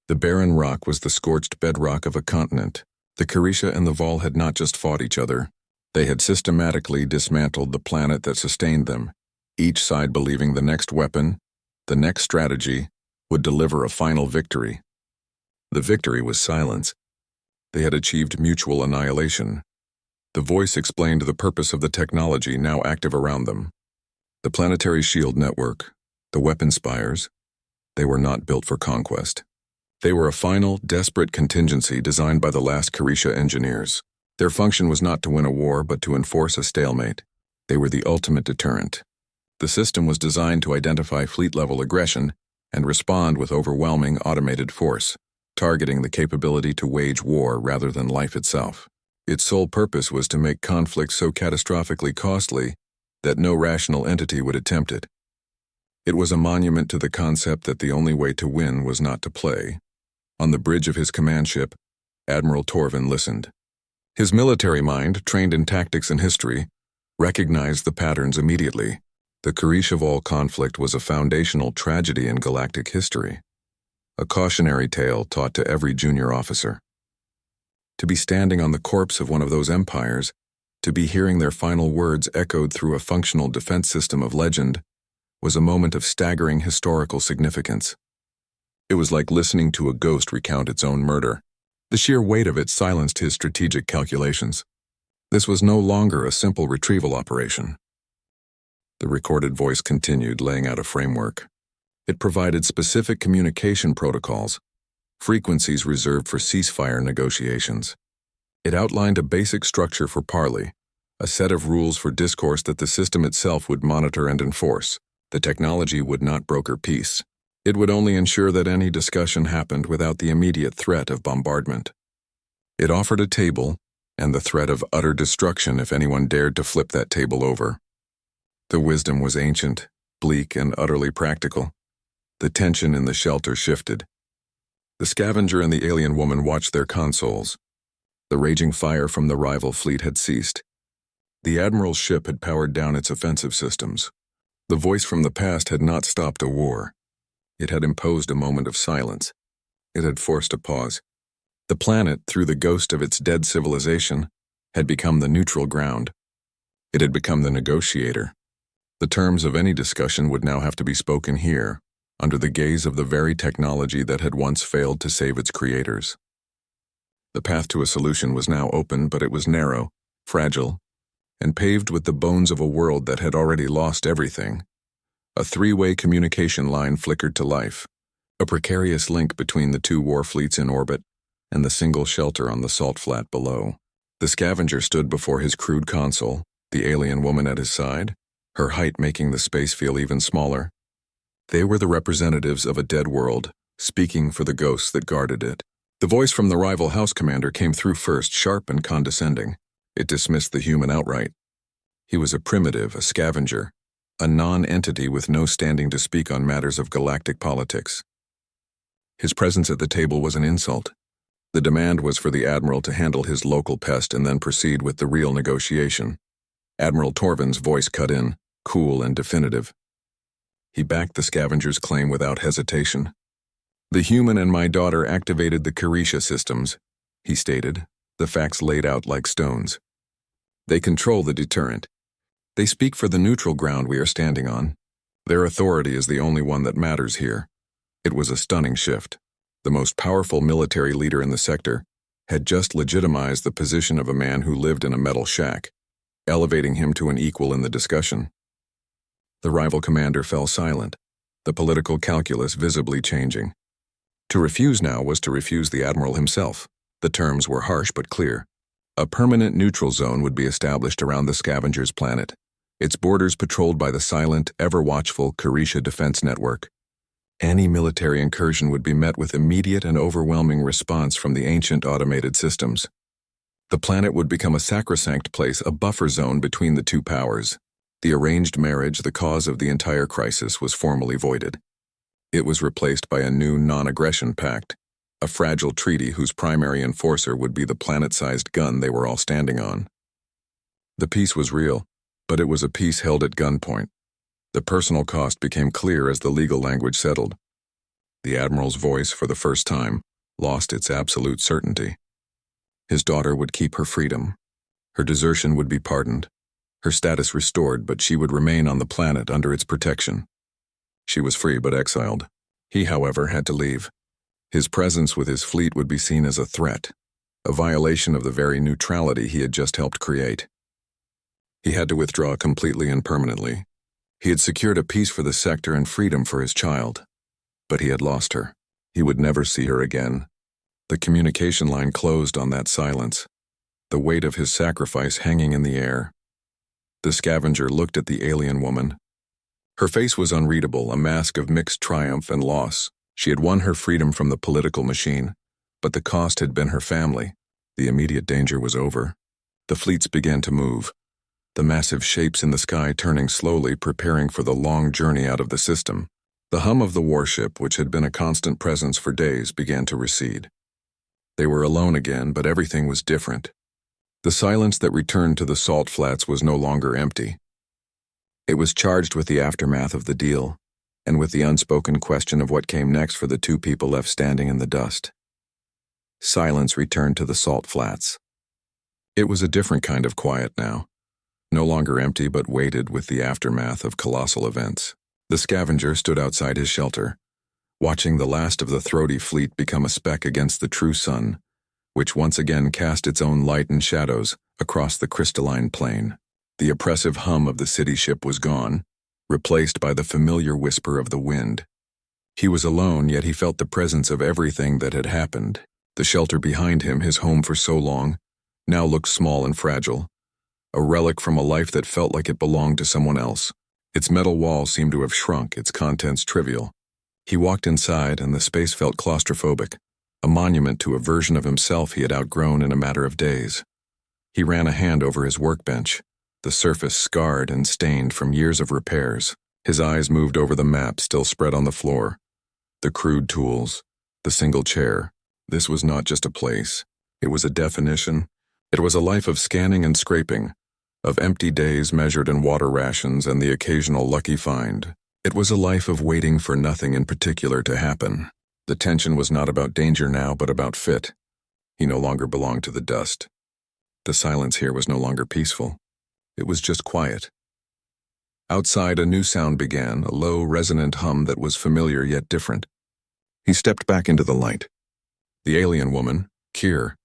The barren rock was the scorched bedrock of a continent. The Kirisha and the Vol had not just fought each other. They had systematically dismantled the planet that sustained them, each side believing the next weapon, the next strategy, would deliver a final victory. The victory was silence. They had achieved mutual annihilation. The voice explained the purpose of the technology now active around them. The planetary shield network, the weapon spires, they were not built for conquest. They were a final, desperate contingency designed by the last Kirisha engineers. Their function was not to win a war, but to enforce a stalemate. They were the ultimate deterrent. The system was designed to identify fleet-level aggression and respond with overwhelming automated force, targeting the capability to wage war rather than life itself. Its sole purpose was to make conflict so catastrophically costly that no rational entity would attempt it. It was a monument to the concept that the only way to win was not to play. On the bridge of his command ship, Admiral Torvin listened. His military mind, trained in tactics and history, recognized the patterns immediately. The Kirisha Vol conflict was a foundational tragedy in galactic history, a cautionary tale taught to every junior officer. To be standing on the corpse of one of those empires, to be hearing their final words echoed through a functional defense system of legend, was a moment of staggering historical significance. It was like listening to a ghost recount its own murder. The sheer weight of it silenced his strategic calculations. This was no longer a simple retrieval operation. The recorded voice continued, laying out a framework. It provided specific communication protocols, frequencies reserved for ceasefire negotiations. It outlined a basic structure for parley, a set of rules for discourse that the system itself would monitor and enforce. The technology would not broker peace. It would only ensure that any discussion happened without the immediate threat of bombardment. It offered a table and the threat of utter destruction if anyone dared to flip that table over. The wisdom was ancient, bleak, and utterly practical. The tension in the shelter shifted. The scavenger and the alien woman watched their consoles. The raging fire from the rival fleet had ceased. The Admiral's ship had powered down its offensive systems. The voice from the past had not stopped a war. It had imposed a moment of silence. It had forced a pause. The planet, through the ghost of its dead civilization, had become the neutral ground. It had become the negotiator. The terms of any discussion would now have to be spoken here, under the gaze of the very technology that had once failed to save its creators. The path to a solution was now open, but it was narrow, fragile, and paved with the bones of a world that had already lost everything. A three-way communication line flickered to life, a precarious link between the two war fleets in orbit and the single shelter on the salt flat below. The scavenger stood before his crude console, the alien woman at his side, her height making the space feel even smaller. They were the representatives of a dead world, speaking for the ghosts that guarded it. The voice from the rival house commander came through first, sharp and condescending. It dismissed the human outright. He was a primitive, a scavenger, a non-entity with no standing to speak on matters of galactic politics. His presence at the table was an insult. The demand was for the Admiral to handle his local pest and then proceed with the real negotiation. Admiral Torvin's voice cut in, cool and definitive. He backed the scavenger's claim without hesitation. The human and my daughter activated the Carisha systems, he stated, the facts laid out like stones. They control the deterrent. They speak for the neutral ground we are standing on. Their authority is the only one that matters here. It was a stunning shift. The most powerful military leader in the sector had just legitimized the position of a man who lived in a metal shack, elevating him to an equal in the discussion. The rival commander fell silent, the political calculus visibly changing. To refuse now was to refuse the Admiral himself. The terms were harsh but clear. A permanent neutral zone would be established around the scavenger's planet, its borders patrolled by the silent, ever-watchful Carisha defense network. Any military incursion would be met with immediate and overwhelming response from the ancient automated systems. The planet would become a sacrosanct place, a buffer zone between the two powers. The arranged marriage, the cause of the entire crisis, was formally voided. It was replaced by a new non-aggression pact, a fragile treaty whose primary enforcer would be the planet-sized gun they were all standing on. The peace was real, but it was a peace held at gunpoint. The personal cost became clear as the legal language settled. The Admiral's voice, for the first time, lost its absolute certainty. His daughter would keep her freedom. Her desertion would be pardoned, her status restored, but she would remain on the planet under its protection. She was free but exiled. He, however, had to leave. His presence with his fleet would be seen as a threat, a violation of the very neutrality he had just helped create. He had to withdraw completely and permanently. He had secured a peace for the sector and freedom for his child. But he had lost her. He would never see her again. The communication line closed on that silence, the weight of his sacrifice hanging in the air. The scavenger looked at the alien woman. Her face was unreadable, a mask of mixed triumph and loss. She had won her freedom from the political machine, but the cost had been her family. The immediate danger was over. The fleets began to move, the massive shapes in the sky turning slowly, preparing for the long journey out of the system. The hum of the warship, which had been a constant presence for days, began to recede. They were alone again, but everything was different. The silence that returned to the salt flats was no longer empty. It was charged with the aftermath of the deal, and with the unspoken question of what came next for the two people left standing in the dust. Silence returned to the salt flats. It was a different kind of quiet now, no longer empty but weighted with the aftermath of colossal events. The scavenger stood outside his shelter, watching the last of the throaty fleet become a speck against the true sun, which once again cast its own light and shadows across the crystalline plain. The oppressive hum of the city ship was gone, replaced by the familiar whisper of the wind. He was alone, yet he felt the presence of everything that had happened. The shelter behind him, his home for so long, now looked small and fragile, a relic from a life that felt like it belonged to someone else. Its metal walls seemed to have shrunk, its contents trivial. He walked inside, and the space felt claustrophobic, a monument to a version of himself he had outgrown in a matter of days. He ran a hand over his workbench, the surface scarred and stained from years of repairs. His eyes moved over the map still spread on the floor, the crude tools, The single chair. This was not just a place. It was a definition. It was a life of scanning and scraping, of empty days measured in water rations and the occasional lucky find. It was a life of waiting for nothing in particular to happen. The tension was not about danger now, but about fit. He no longer belonged to the dust. The silence here was no longer peaceful. It was just quiet. Outside, a new sound began, a low, resonant hum that was familiar yet different. He stepped back into the light. The alien woman, Kier,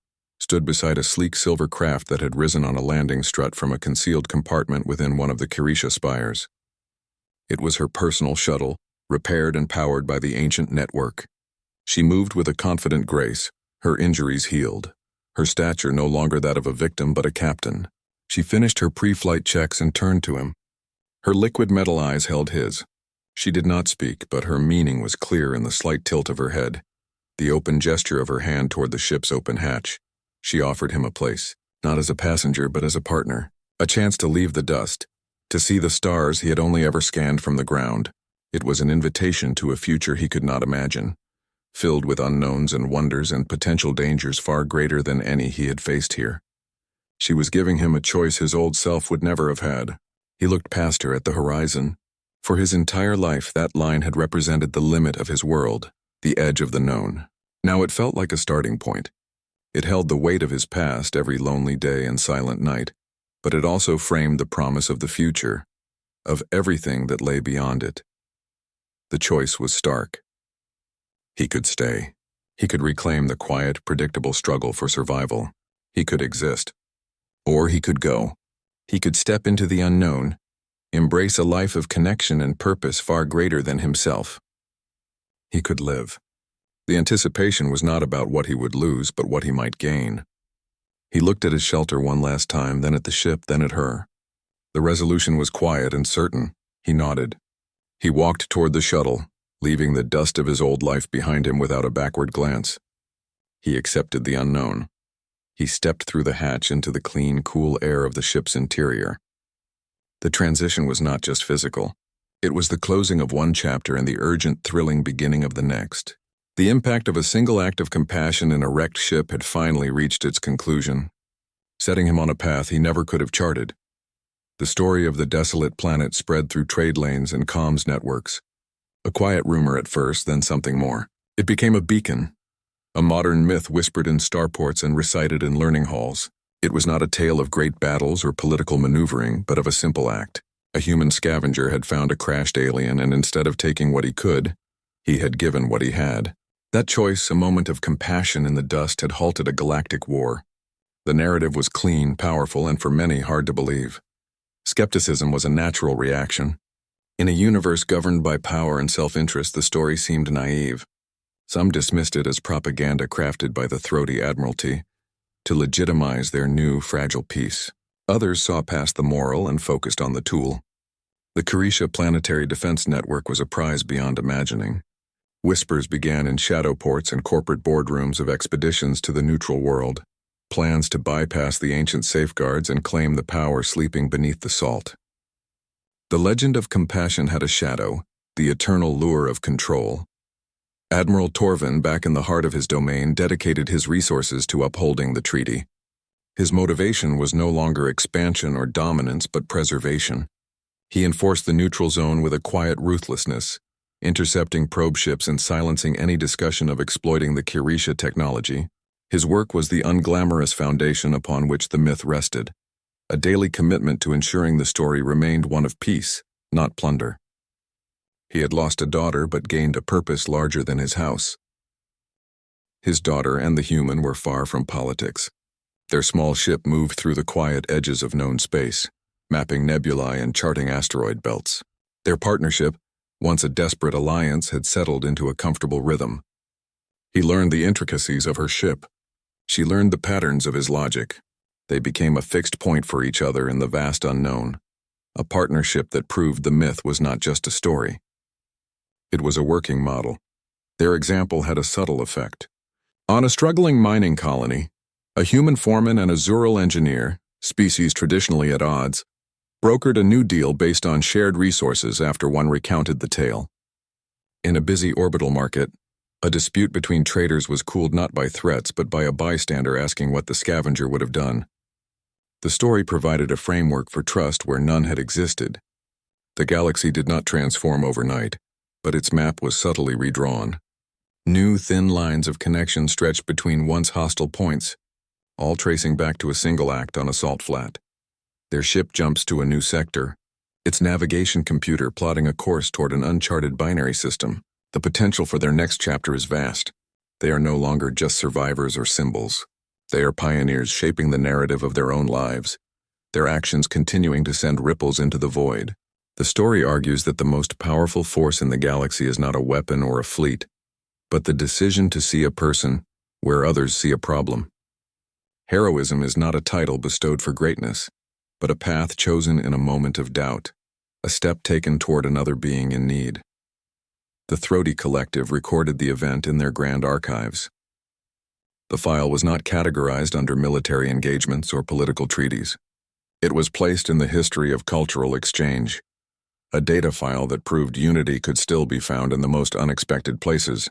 stood beside a sleek silver craft that had risen on a landing strut from a concealed compartment within one of the Kirisha spires. It was her personal shuttle, repaired and powered by the ancient network. She moved with a confident grace, her injuries healed, her stature no longer that of a victim but a captain. She finished her pre-flight checks and turned to him. Her liquid metal eyes held his. She did not speak, but her meaning was clear in the slight tilt of her head, the open gesture of her hand toward the ship's open hatch. She offered him a place, not as a passenger but as a partner, a chance to leave the dust, to see the stars he had only ever scanned from the ground. It was an invitation to a future he could not imagine, filled with unknowns and wonders and potential dangers far greater than any he had faced here. She was giving him a choice his old self would never have had. He looked past her at the horizon. For his entire life, that line had represented the limit of his world, the edge of the known. Now it felt like a starting point. It held the weight of his past every lonely day and silent night, but it also framed the promise of the future, of everything that lay beyond it. The choice was stark. He could stay. He could reclaim the quiet, predictable struggle for survival. He could exist. Or he could go. He could step into the unknown, embrace a life of connection and purpose far greater than himself. He could live. The anticipation was not about what he would lose, but what he might gain. He looked at his shelter one last time, then at the ship, then at her. The resolution was quiet and certain. He nodded. He walked toward the shuttle, leaving the dust of his old life behind him without a backward glance. He accepted the unknown. He stepped through the hatch into the clean, cool air of the ship's interior. The transition was not just physical. It was the closing of one chapter and the urgent, thrilling beginning of the next. The impact of a single act of compassion in a wrecked ship had finally reached its conclusion, setting him on a path he never could have charted. The story of the desolate planet spread through trade lanes and comms networks. A quiet rumor at first, then something more. It became a beacon, a modern myth whispered in starports and recited in learning halls. It was not a tale of great battles or political maneuvering, but of a simple act. A human scavenger had found a crashed alien, and instead of taking what he could, he had given what he had. That choice, a moment of compassion in the dust, had halted a galactic war. The narrative was clean, powerful, and for many hard to believe. Skepticism was a natural reaction. In a universe governed by power and self-interest, the story seemed naive. Some dismissed it as propaganda crafted by the throaty Admiralty to legitimize their new, fragile peace. Others saw past the moral and focused on the tool. The Kirisha Planetary Defense Network was a prize beyond imagining. Whispers began in shadow ports and corporate boardrooms of expeditions to the neutral world, plans to bypass the ancient safeguards and claim the power sleeping beneath the salt. The legend of compassion had a shadow, the eternal lure of control. Admiral Torvin, back in the heart of his domain, dedicated his resources to upholding the treaty. His motivation was no longer expansion or dominance, but preservation. He enforced the neutral zone with a quiet ruthlessness, intercepting probe ships and silencing any discussion of exploiting the Kirisha technology. His work was the unglamorous foundation upon which the myth rested, a daily commitment to ensuring the story remained one of peace, not plunder. He had lost a daughter but gained a purpose larger than his house. His daughter and the human were far from politics. Their small ship moved through the quiet edges of known space, mapping nebulae and charting asteroid belts. Their partnership, once a desperate alliance, had settled into a comfortable rhythm. He learned the intricacies of her ship. She learned the patterns of his logic. They became a fixed point for each other in the vast unknown, a partnership that proved the myth was not just a story. It was a working model. Their example had a subtle effect. On a struggling mining colony, a human foreman and a Zural engineer, species traditionally at odds, brokered a new deal based on shared resources after one recounted the tale. In a busy orbital market, A dispute between traders was cooled not by threats but by a bystander asking what the scavenger would have done. The story provided a framework for trust where none had existed. The galaxy did not transform overnight, but its map was subtly redrawn. New, thin lines of connection stretched between once hostile points, all tracing back to a single act on a salt flat. Their ship jumps to a new sector, its navigation computer plotting a course toward an uncharted binary system. The potential for their next chapter is vast. They are no longer just survivors or symbols. They are pioneers shaping the narrative of their own lives, their actions continuing to send ripples into the void. The story argues that the most powerful force in the galaxy is not a weapon or a fleet, but the decision to see a person where others see a problem. Heroism is not a title bestowed for greatness, but a path chosen in a moment of doubt, a step taken toward another being in need. The Throaty Collective recorded the event in their grand archives. The file was not categorized under military engagements or political treaties. It was placed in the history of cultural exchange, a data file that proved unity could still be found in the most unexpected places,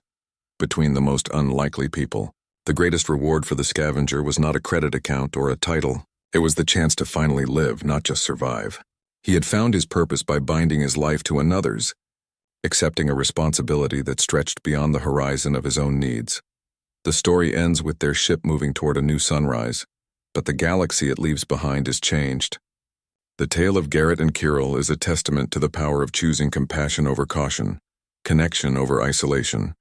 between the most unlikely people. The greatest reward for the scavenger was not a credit account or a title. It was the chance to finally live, not just survive. He had found his purpose by binding his life to another's, accepting a responsibility that stretched beyond the horizon of his own needs. The story ends with their ship moving toward a new sunrise, but the galaxy it leaves behind is changed. The tale of Garrett and Kirill is a testament to the power of choosing compassion over caution, connection over isolation.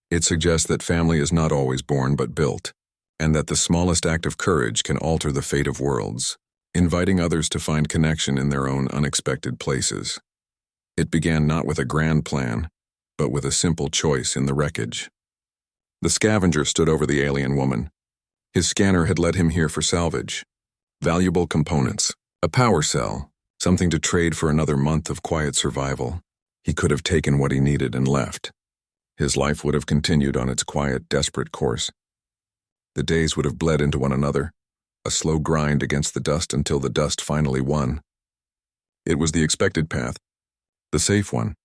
It suggests that family is not always born but built, and that the smallest act of courage can alter the fate of worlds, inviting others to find connection in their own unexpected places. It began not with a grand plan, but with a simple choice in the wreckage. The scavenger stood over the alien woman. His scanner had led him here for salvage. Valuable components, a power cell, something to trade for another month of quiet survival. He could have taken what he needed and left. His life would have continued on its quiet, desperate course. The days would have bled into one another, a slow grind against the dust until the dust finally won. It was the expected path, the safe one.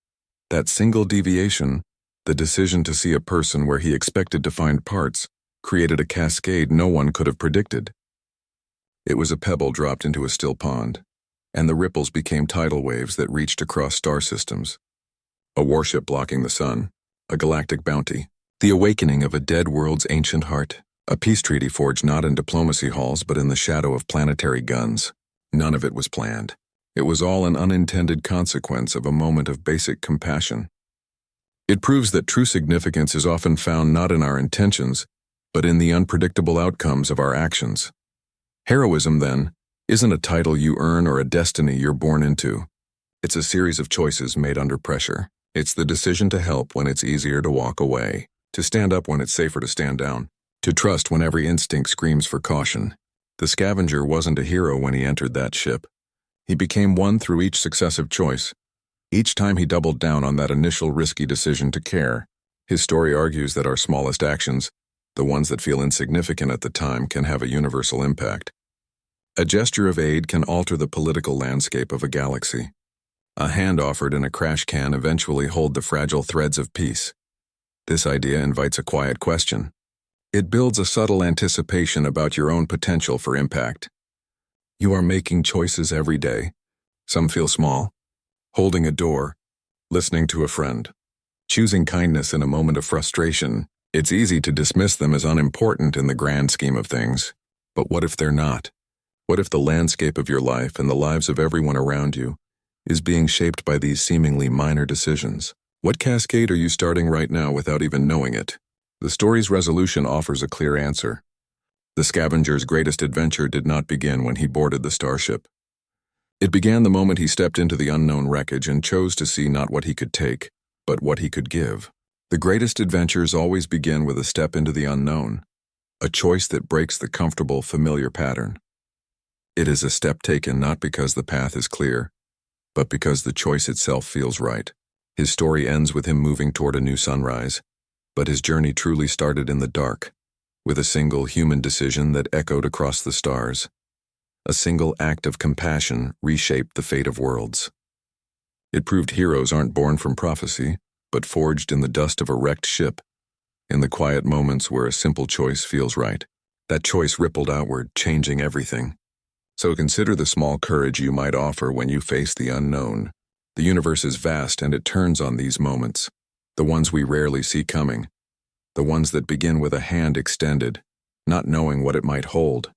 That single deviation, the decision to see a person where he expected to find parts, created a cascade no one could have predicted. It was a pebble dropped into a still pond, and the ripples became tidal waves that reached across star systems. A warship blocking the sun, a galactic bounty, the awakening of a dead world's ancient heart, a peace treaty forged not in diplomacy halls but in the shadow of planetary guns. None of it was planned. It was all an unintended consequence of a moment of basic compassion. It proves that true significance is often found not in our intentions, but in the unpredictable outcomes of our actions. Heroism, then, isn't a title you earn or a destiny you're born into. It's a series of choices made under pressure. It's the decision to help when it's easier to walk away, to stand up when it's safer to stand down, to trust when every instinct screams for caution. The scavenger wasn't a hero when he entered that ship. He became one through each successive choice. Each time he doubled down on that initial risky decision to care. His story argues that our smallest actions, the ones that feel insignificant at the time, can have a universal impact. A gesture of aid can alter the political landscape of a galaxy. A hand offered in a crash can eventually hold the fragile threads of peace. This idea invites a quiet question. It builds a subtle anticipation about your own potential for impact. You are making choices every day. Some feel small. Holding a door, listening to a friend, choosing kindness in a moment of frustration. It's easy to dismiss them as unimportant in the grand scheme of things. But what if they're not? What if the landscape of your life and the lives of everyone around you is being shaped by these seemingly minor decisions? What cascade are you starting right now without even knowing it? The story's resolution offers a clear answer. The scavenger's greatest adventure did not begin when he boarded the starship. It began the moment he stepped into the unknown wreckage and chose to see not what he could take, but what he could give. The greatest adventures always begin with a step into the unknown, a choice that breaks the comfortable, familiar pattern. It is a step taken not because the path is clear, but because the choice itself feels right. His story ends with him moving toward a new sunrise, but his journey truly started in the dark, with a single human decision that echoed across the stars. A single act of compassion reshaped the fate of worlds. It proved heroes aren't born from prophecy, but forged in the dust of a wrecked ship, in the quiet moments where a simple choice feels right. That choice rippled outward, changing everything. So consider the small courage you might offer when you face the unknown. The universe is vast, and it turns on these moments, the ones we rarely see coming, the ones that begin with a hand extended, not knowing what it might hold.